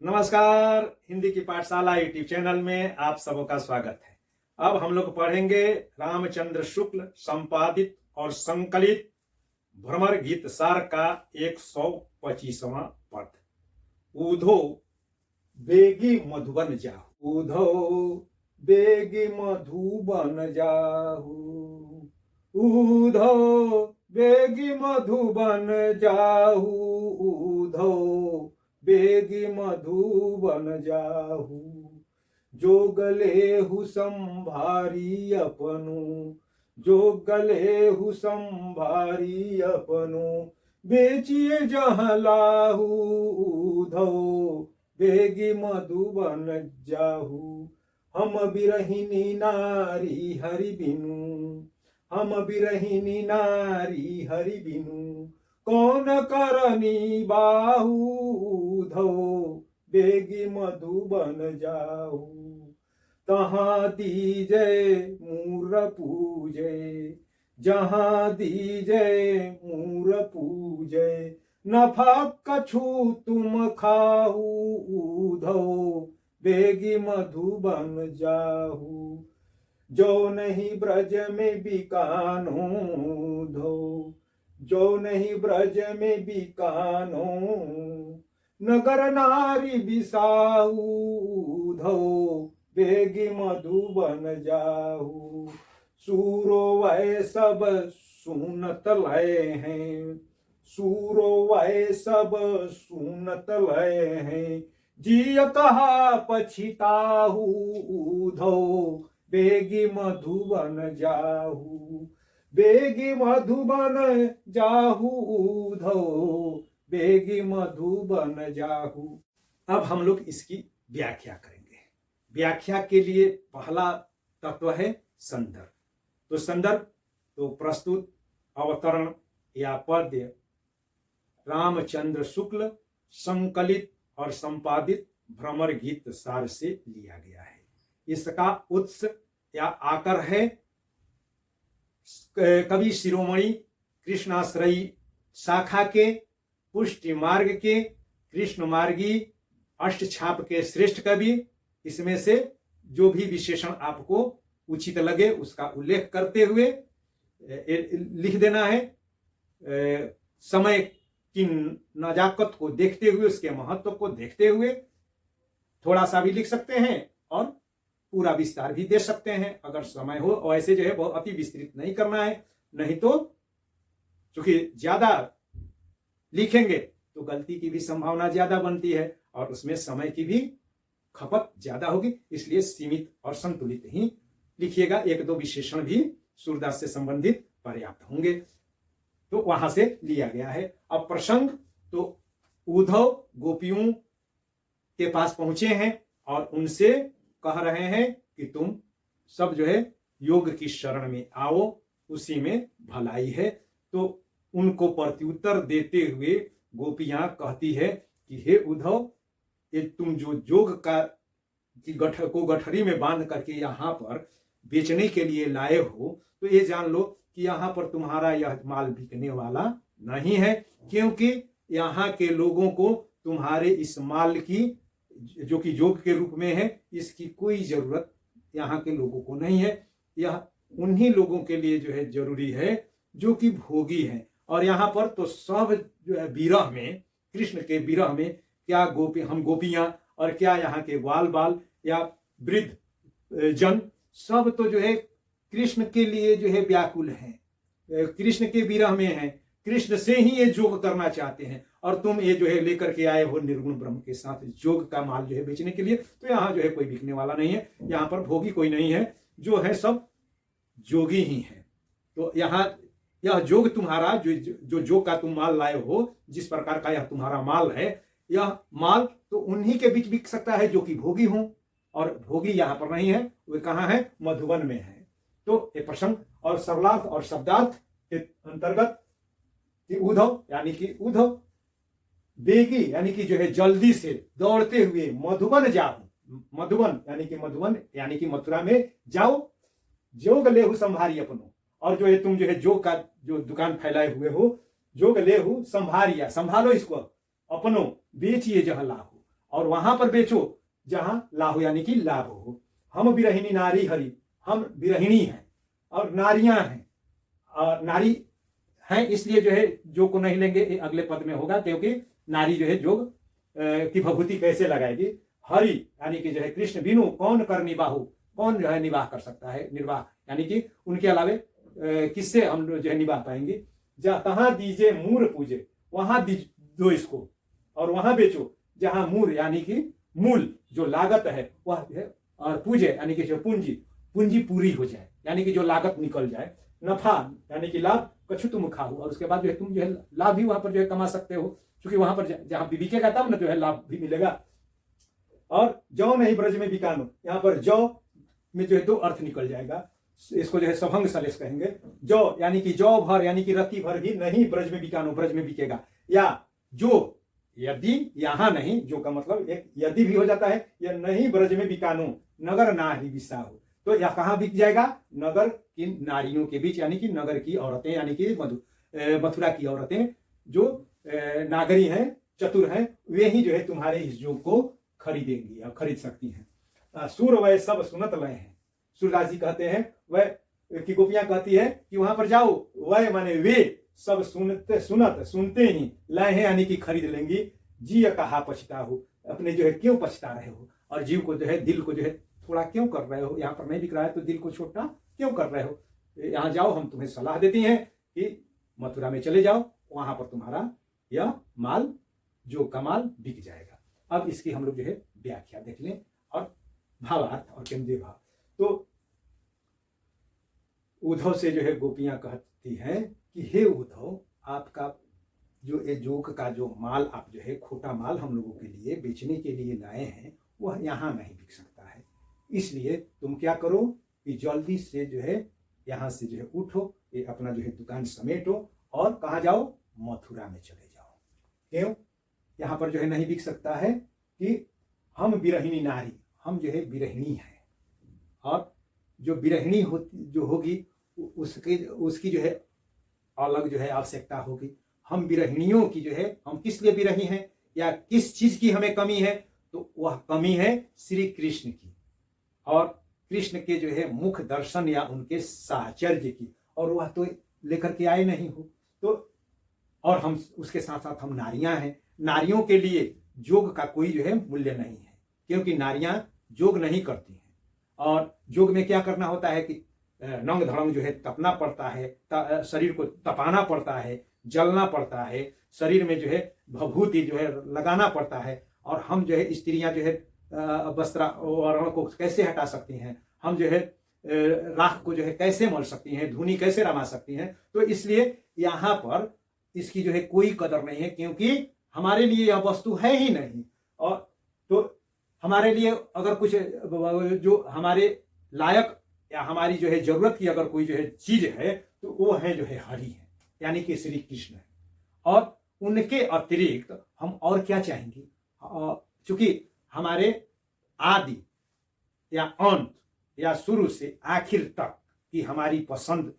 नमस्कार। हिंदी की पाठशाला यूट्यूब चैनल में आप सबों का स्वागत है। अब हम लोग पढ़ेंगे रामचंद्र शुक्ल संपादित और संकलित भ्रमर गीत सार का 125वां पद। ऊधो बेगी मधुबन जाहू, ऊधो बेगी मधुबन जाहू, ऊधो बेगी मधुबन जाहू, ऊधो बेगी मधुबन जाहू। जो गलेहु संभारी अपनु, जो गलेहु संभारी अपनु, बेचिए जहाँ लाहू, ऊधो बेगी मधुबन जाहू। हम बिरहिनी नारी हरि बिनु, हम बिरहिनी नारी हरि बिनु, कौन करनी बाहू, ऊधो बेगी मधुबन जाहू। तहाँ दीजे मूर पूजे, जहाँ दीजे मूर पूजे, नफा कछु तुम खाहू, ऊधो बेगी मधुबन जाहू। जो नहीं ब्रज में बिकानो धो, जो नहीं ब्रज में बिकानो, नगर नारी बिसाहू, ऊधो बेगी मधुबन जाहू। सूरो वह सब सुनत लय हैं, सूरो वह सब सुनत लय हैं, जिय कहा पछिताहू, ऊधो बेगी मधुबन जाहू। बेगी मधुबन जाहू, ऊधो बेगी मधुबन जाहू। अब हम लोग इसकी व्याख्या करेंगे। व्याख्या के लिए पहला तत्व है संदर्भ। तो संदर्भ तो प्रस्तुत अवतरण या पद्य रामचंद्र शुक्ल संकलित और संपादित भ्रमर गीत सार से लिया गया है। इसका उत्स या आकर है कवि शिरोमणि कृष्णाश्रयी शाखा के पुष्टि मार्ग के कृष्ण मार्गी अष्टछाप के श्रेष्ठ कवि। इसमें से जो भी विशेषण आपको उचित लगे उसका उल्लेख करते हुए लिख देना है। समय की नजाकत को देखते हुए, उसके महत्व को देखते हुए थोड़ा सा भी लिख सकते हैं और पूरा विस्तार भी दे सकते हैं अगर समय हो। और ऐसे जो है बहुत अति विस्तृत नहीं करना है, नहीं तो चूंकि ज्यादा लिखेंगे तो गलती की भी संभावना ज्यादा बनती है और उसमें समय की भी खपत ज्यादा होगी। इसलिए सीमित और संतुलित ही लिखिएगा। एक दो विशेषण भी सूरदास से संबंधित पर्याप्त होंगे। तो वहां से लिया गया है। अब प्रसंग तो उद्धव गोपियों के पास पहुंचे हैं और उनसे कह रहे हैं कि तुम सब जो है योग की शरण में आओ, उसी में भलाई है। तो उनको प्रत्युत्तर देते हुए गोपियां कहती है कि हे उद्धव, ये तुम जो जोग का को गठरी में बांध करके यहाँ पर बेचने के लिए लाए हो, तो ये जान लो कि यहाँ पर तुम्हारा यह माल बिकने वाला नहीं है, क्योंकि यहाँ के लोगों को तुम्हारे इस माल की जो कि जोग के रूप में है, इसकी कोई जरूरत यहाँ के लोगों को नहीं है। यह उन्हीं लोगों के लिए जो है जरूरी है जो कि भोगी है। और यहाँ पर तो सब जो है विरह में, कृष्ण के विरह में क्या हम गोपियां और क्या यहाँ के ग्वाल बाल या वृद्ध जन सब तो जो है कृष्ण के लिए जो है व्याकुल हैं, कृष्ण के विरह में हैं, कृष्ण से ही ये जोग करना चाहते हैं। और तुम ये जो है लेकर के आए हो निर्गुण ब्रह्म के साथ जोग का माल जो है बेचने के लिए, तो यहाँ जो है कोई बिकने वाला नहीं है। यहाँ पर भोगी कोई नहीं है, जो है सब जोगी ही है। तो यहाँ यह जोग तुम्हारा जो जोग का तुम माल लाए हो, जिस प्रकार का यह तुम्हारा माल है, यह माल तो उन्हीं के बीच बिक सकता है जो कि भोगी हों, और भोगी यहाँ पर नहीं है। वे कहाँ है? मधुबन में है। तो ये प्रसंग और सरलार्थ और शब्दार्थ के अंतर्गत कि उद्धव यानी कि उद्धव, बेगी यानी कि जो है जल्दी से दौड़ते हुए मधुबन जाओ, मधुबन यानी कि मथुरा में जाओ, जोग लेहु संभारी अपनो। और जो है तुम जो है जोग का जो दुकान फैलाए हुए हो, जोग लेहु संभारिया, संभालो इसको, अपनो बेचिए जहां लाहू, और वहां पर बेचो जहां लाभ यानी कि लाभ हो। हम विरहिणी नारी हरि, हम विरहिणी हैं और नारियां हैं, नारी हैं, इसलिए जो है जोग को नहीं लेंगे, ये अगले पद में होगा, क्योंकि नारी जो है जोग की भभूति कैसे लगाएगी। हरि यानी कि जो है कृष्ण बिनु कौन कर निबाहु, कौन जो है निवाह कर सकता है, निर्वाह यानी कि उनके अलावे किससे हम जो है निवाह पाएंगे। कहाँ दीजे मूर पूजे, वहां दो इसको और वहां बेचो जहां मूर यानी कि मूल जो लागत है वह है, और पूजे यानी कि जो पूंजी, पूंजी पूरी हो जाए यानी कि जो लागत निकल जाए। नफा यानी कि लाभ, कछु तुम खाओ, और उसके बाद जो है तुम जो है लाभ भी वहां पर जो है कमा सकते हो, क्योंकि वहां पर जहां बिकेगा तब ना जो है लाभ भी मिलेगा। और जौ नहीं ब्रज में बिकानो, यहाँ पर जौ में जो है दो अर्थ निकल जाएगा, इसको जो है सभंग सलेस कहेंगे। जौ यानी कि जौ भर यानी कि रति भर भी नहीं ब्रज में बिकानो, ब्रज में बिकेगा। या जो यदि, यहां नहीं, जो का मतलब एक यदि भी हो जाता है, या नहीं ब्रज में बिकानो नगर नारी बिसाहो, तो यह कहां बिक जाएगा, नगर की नारियों के बीच, यानी कि नगर की औरतें यानी कि मथुरा की औरतें जो नागरी हैं, चतुर हैं, वे ही जो है तुम्हारे इस जोग को खरीदेंगी या खरीद सकती हैं। सूर वह सब सुनत लय हैं, सूरदास जी कहते हैं, वह की गोपियां कहती है कि वहां पर जाओ, वह माने वे सब सुनते ही लय है यानी कि खरीद लेंगी। जी कहा पछता हो, अपने जो है क्यों पछता रहे हो, और जीव को जो है, दिल को जो है थोड़ा क्यों कर रहे हो, यहाँ पर नहीं बिक रहा है तो दिल को छोटा क्यों कर रहे हो। यहाँ जाओ, हम तुम्हें सलाह देती हैं कि मथुरा में चले जाओ, वहां पर तुम्हारा यह माल जो कमाल बिक जाएगा। अब इसकी हम लोग जो है व्याख्या देख लें और भावार्थ और केंद्रीय भाव। तो उद्धव से जो है गोपियां कहती हैं कि हे उद्धव, आपका जो ये जोग का जो माल आप जो है खोटा माल हम लोगों के लिए बेचने के लिए लाए हैं, वह यहाँ नहीं बिक सकता है। इसलिए तुम क्या करो कि जल्दी से जो है यहाँ से जो है उठो, ये अपना जो है दुकान समेटो और कहाँ जाओ, मथुरा में चले जाओ। क्यों यहाँ पर जो है नहीं बिक सकता है कि हम विरहिणी नारी, हम जो है विरहिणी हैं, और जो विरहिणी जो होगी उसकी जो है अलग जो है आवश्यकता होगी। हम विरहिणियों की जो है, हम किस लिए विरही हैं या किस चीज की हमें कमी है, तो वह कमी है श्री कृष्ण की और कृष्ण के जो है मुख दर्शन या उनके साहचर्य की, और वह तो लेकर के आए नहीं हो। तो और हम उसके साथ साथ हम नारियां हैं, नारियों के लिए जोग का कोई जो है मूल्य नहीं है, क्योंकि नारियां जोग नहीं करती हैं। और जोग में क्या करना होता है कि नंग धड़ंग जो है तपना पड़ता है, शरीर को तपाना पड़ता है, जलना पड़ता है, शरीर में जो है भभूति जो है लगाना पड़ता है। और हम जो है स्त्रियां जो है वस्त्रावरण को कैसे हटा सकती हैं, हम जो है राख को जो है कैसे मल सकती हैं, धूनी कैसे रमा सकती हैं। तो इसलिए यहाँ पर इसकी जो है कोई कदर नहीं है, क्योंकि हमारे लिए यह वस्तु है ही नहीं। और तो हमारे लिए अगर कुछ जो हमारे लायक या हमारी जो है जरूरत की अगर कोई जो है चीज है, तो वो है जो है हरि है, यानी कि श्री कृष्ण है। और उनके अतिरिक्त हम और क्या चाहेंगे, चूंकि हमारे आदि या अंत या शुरू से आखिर तक की हमारी पसंद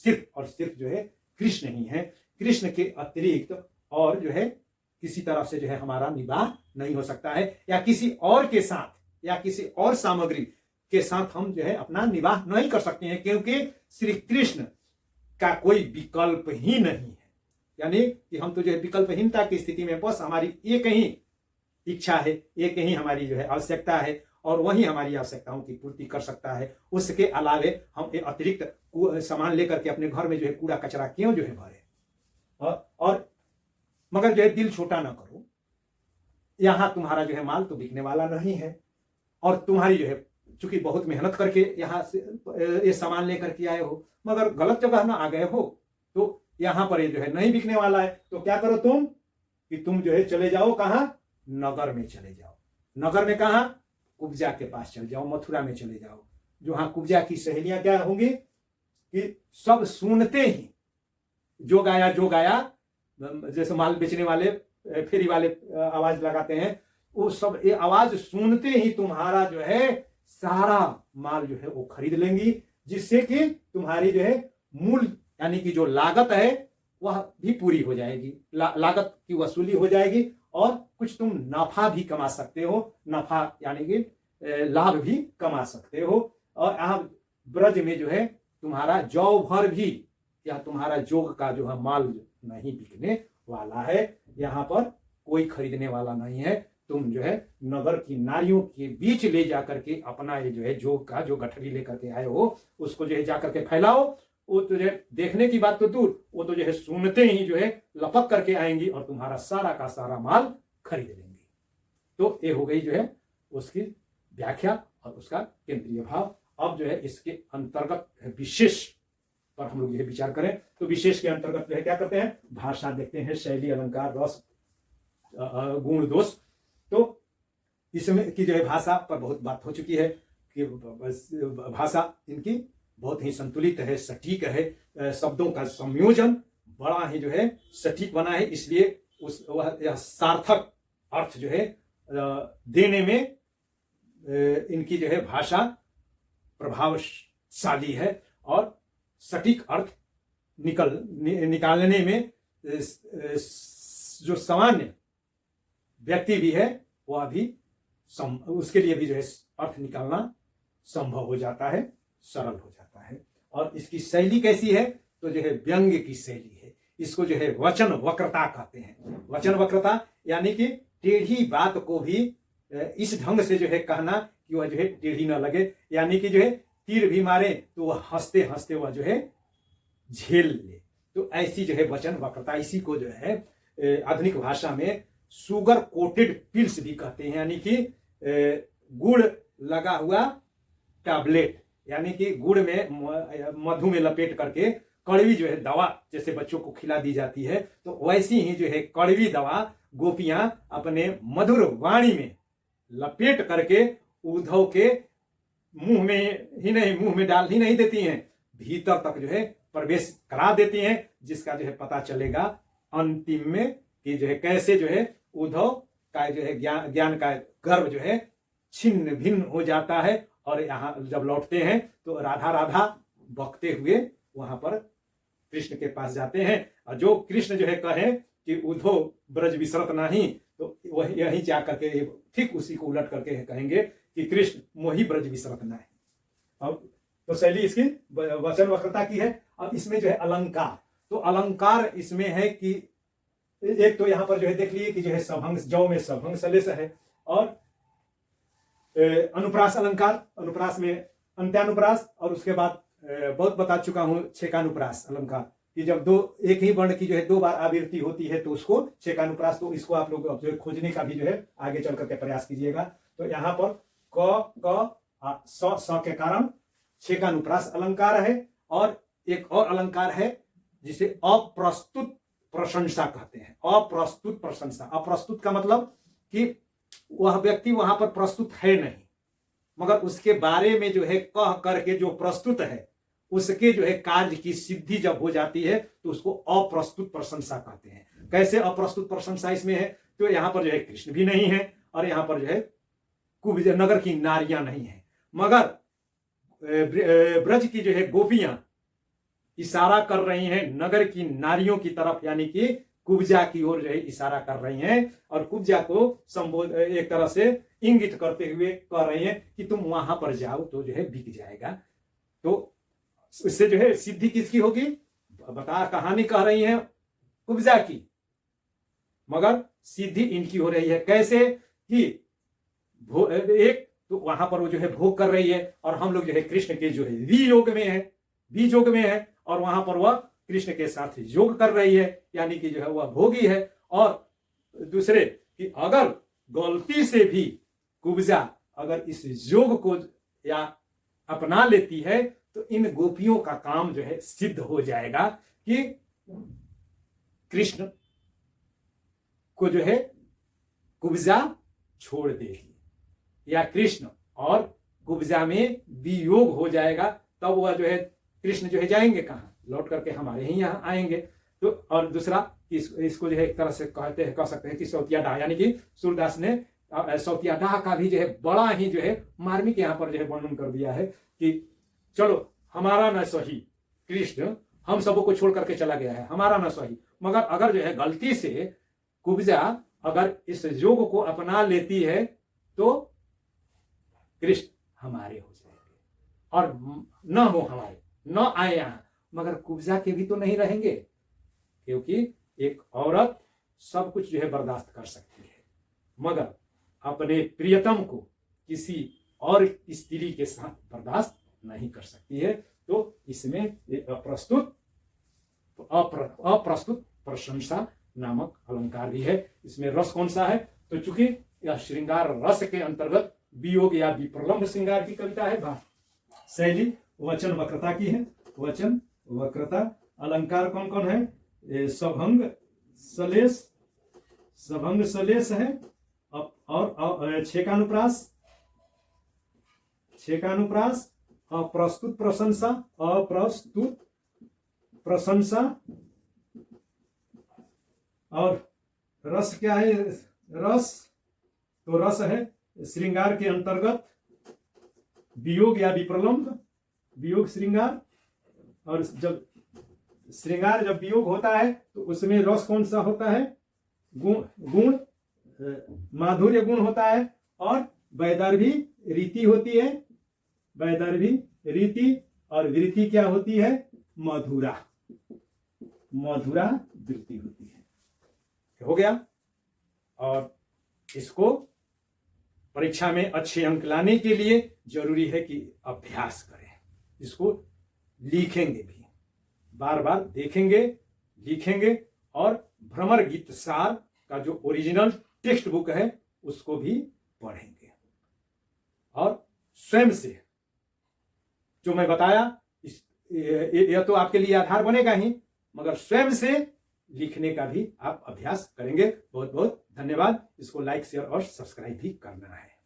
सिर्फ और सिर्फ जो है कृष्ण ही है। कृष्ण के अतिरिक्त और जो है किसी तरह से जो है हमारा निवाह नहीं हो सकता है, या किसी और के साथ या किसी और सामग्री के साथ हम जो है अपना निवाह नहीं कर सकते हैं, क्योंकि श्री कृष्ण का कोई विकल्प ही नहीं है। यानी कि हम तो जो है विकल्पहीनता की स्थिति में बस हमारी एक ही इच्छा है, एक ही हमारी जो है आवश्यकता है, और वही हमारी आवश्यकताओं की पूर्ति कर सकता है। उसके अलावे हम एक अतिरिक्त सामान लेकर के अपने घर में जो है कूड़ा कचरा क्यों जो है भरे। और मगर जो है दिल छोटा ना करो, यहाँ तुम्हारा जो है माल तो बिकने वाला नहीं है, और तुम्हारी जो है चूंकि बहुत मेहनत करके यहाँ से ये सामान लेकर के आए हो, मगर गलत जगह ना आ गए हो, तो यहाँ पर ये जो है नहीं बिकने वाला है। तो क्या करो तुम कि तुम जो है चले जाओ कहाँ, नगर में चले जाओ। नगर में कहाँ, कुब्जा के पास चले जाओ, मथुरा में चले जाओ। जो हाँ कुब्जा की सहेलियां क्या होंगी कि सब सुनते ही जो गाया, जैसे माल बेचने वाले फेरी वाले आवाज लगाते हैं, वो सब ये आवाज सुनते ही तुम्हारा जो है सारा माल जो है वो खरीद लेंगी, जिससे कि तुम्हारी जो है मूल यानी कि जो लागत है वह भी पूरी हो जाएगी, लागत की वसूली हो जाएगी और कुछ तुम नफा भी कमा सकते हो, नफा यानी कि लाभ भी कमा सकते हो। और यहाँ ब्रज में जो है तुम्हारा जौ भर भी या तुम्हारा जोग का जो है माल नहीं बिकने वाला है, यहाँ पर कोई खरीदने वाला नहीं है। तुम जो है नगर की नारियों के बीच ले जाकर के अपना ये जो है जोग का जो गठरी लेकर के आए हो उसको जो है जाकर के फैलाओ। वो तो जो है देखने की बात तो दूर, वो तो जो है सुनते ही जो है लपक करके आएंगी और तुम्हारा सारा का सारा माल खरीद लेंगी। तो ये हो गई जो है उसकी व्याख्या और उसका केंद्रीय भाव। अब जो है इसके अंतर्गत विशेष पर हम लोग यह विचार करें तो विशेष के अंतर्गत जो है क्या करते हैं, भाषा देखते हैं, शैली, अलंकार, रस, गुण, दोष। तो इसमें की जो है भाषा पर बहुत बात हो चुकी है कि भाषा इनकी बहुत ही संतुलित है, सटीक है, शब्दों का संयोजन बड़ा ही जो है सटीक बना है, इसलिए उस यह सार्थक अर्थ जो है देने में इनकी जो है भाषा प्रभावशाली है और सटीक अर्थ निकालने में जो सामान्य व्यक्ति भी है वह भी उसके लिए भी जो है अर्थ निकालना संभव हो जाता है, सरल हो जाता है। और इसकी शैली कैसी है तो जो है व्यंग्य की शैली है, इसको जो है वचन वक्रता कहते हैं। वचन वक्रता यानी कि टेढ़ी बात को भी इस ढंग से जो है कहना कि वह जो है टेढ़ी न लगे, यानी कि जो है तीर भी मारे तो वह हंसते हंसते वह जो है झेल ले। तो ऐसी जो है वचन वक्रता, इसी को जो है आधुनिक भाषा में सुगर कोटेड पिल्स भी कहते हैं, यानी कि गुड़ लगा हुआ टैबलेट, यानी कि गुड़ में मधु में लपेट करके कड़वी जो है दवा जैसे बच्चों को खिला दी जाती है, तो वैसी ही जो है कड़वी दवा गोपियां अपने मधुर वाणी में लपेट करके उद्धव के मुंह में ही नहीं, मुंह में डाल ही नहीं देती हैं, भीतर तक जो है प्रवेश करा देती हैं, जिसका जो है पता चलेगा अंतिम में कि जो है कैसे जो है उद्धव का जो है ज्ञान का गर्व जो है छिन्न भिन्न हो जाता है। और यहाँ जब लौटते हैं तो राधा राधा बकते हुए वहां पर कृष्ण के पास जाते हैं, और जो कृष्ण जो है कहे कि उद्धव ब्रज विसरत नहीं, तो वह यही जा करके ठीक उसी को उलट करके कहेंगे कि कृष्ण मोहि ब्रज विसरत नहीं। अब तो शैली इसकी वचन वक्रता की है। अब इसमें जो है अलंकार, तो अलंकार इसमें है कि एक तो यहाँ पर जो है देख लिए कि जो है सभंग, जौ में सभंग सलेस है, और अनुप्रास अलंकार, अनुप्रास में अंत्यानुप्रास, और उसके बाद बहुत बता चुका हूं छेकानुप्रास अलंकार कि जब दो एक ही वर्ण की जो है दो बार आवृत्ति होती है तो उसको छेकानुप्रास, तो इसको आप लोग जो है खोजने का भी जो है आगे चल करके प्रयास कीजिएगा। तो यहाँ पर क स के कारण छेकानुप्रास अलंकार है। और एक और अलंकार है जिसे अप्रस्तुत प्रशंसा कहते हैं। अप्रस्तुत प्रशंसा, अप्रस्तुत का मतलब कि वह व्यक्ति वहां पर प्रस्तुत है नहीं, मगर उसके बारे में जो है कह करके जो प्रस्तुत है उसके जो है कार्य की सिद्धि जब हो जाती है तो उसको अप्रस्तुत प्रशंसा कहते हैं। कैसे अप्रस्तुत प्रशंसा इसमें है तो यहाँ पर जो है कृष्ण भी नहीं है और यहाँ पर जो है कुब्जा नगर की नारियां नहीं है, मगर ब्रज की जो है गोपियां इशारा कर रही हैं नगर की नारियों की तरफ, यानी कि कुब्जा की ओर जो है इशारा कर रही हैं, और कुब्जा को संबोध एक तरह से इंगित करते हुए कह रही हैं कि तुम वहां पर जाओ तो जो है बिक जाएगा। तो इससे जो है सिद्धि किसकी होगी, बता कहानी कह रही हैं कुब्जा की, मगर सिद्धि इनकी हो रही है। कैसे कि एक तो वहां पर वो जो है भोग कर रही है, और हम लोग जो है कृष्ण के जो है वियोग में है, बीजोग में है, और वहां पर वह कृष्ण के साथ योग कर रही है, यानी कि जो है वह भोगी है। और दूसरे कि अगर गलती से भी कुब्जा अगर इस योग को या अपना लेती है तो इन गोपियों का काम जो है सिद्ध हो जाएगा कि कृष्ण को जो है कुब्जा छोड़ देगी, या कृष्ण और कुब्जा में वियोग हो जाएगा, तब वह जो है कृष्ण जो है जाएंगे कहाँ, लौट करके हमारे ही यहाँ आएंगे। तो और दूसरा इसको जो है एक तरह से कह सकते हैं कि सौतिया डाह, यानी कि सूरदास ने सौतिया डाह का भी जो है बड़ा ही जो है मार्मिक यहाँ पर जो है वर्णन कर दिया है कि चलो हमारा न सही कृष्ण हम सबों को छोड़ करके चला गया है, हमारा न सही। मगर अगर जो है गलती से कुब्जा अगर इस योग को अपना लेती है तो कृष्ण हमारे हो जाएंगे और न हो हमारे, न आए यहां। मगर कुब्जा के भी तो नहीं रहेंगे, क्योंकि एक औरत सब कुछ जो है बर्दाश्त कर सकती है, मगर अपने प्रियतम को किसी और स्त्री के साथ बर्दाश्त नहीं कर सकती है। तो इसमें अप्रस्तुत प्रशंसा नामक अलंकार भी है। इसमें रस कौन सा है? तो चूंकि यह श्रृंगार रस के अंतर्गत वियोग या विप्रलंब श्रृंगार की कविता है, शैली वचन वक्रता की है। वचन वक्रता अलंकार कौन कौन है? सभंग सलेस है और छेकानुप्रास, अप्रस्तुत प्रशंसा और रस क्या है? रस तो रस है श्रृंगार के अंतर्गत वियोग या विप्रलंब, वियोग श्रृंगार। और जब श्रृंगार जब वियोग होता है तो उसमें रस कौन सा होता है? गुण माधुर्य गुण होता है और वैदर्भी रीति होती है, वैदर्भी रीति। और वृत्ति क्या होती है? मधुरा वृत्ति होती है। हो गया। और इसको परीक्षा में अच्छे अंक लाने के लिए जरूरी है कि अभ्यास करें, इसको लिखेंगे भी, बार बार देखेंगे, लिखेंगे और भ्रमर गीत सार का जो ओरिजिनल टेक्स्ट बुक है उसको भी पढ़ेंगे। और स्वयं से जो मैं बताया यह तो आपके लिए आधार बनेगा ही, मगर स्वयं से लिखने का भी आप अभ्यास करेंगे। बहुत बहुत धन्यवाद। इसको लाइक, शेयर और सब्सक्राइब भी करना है।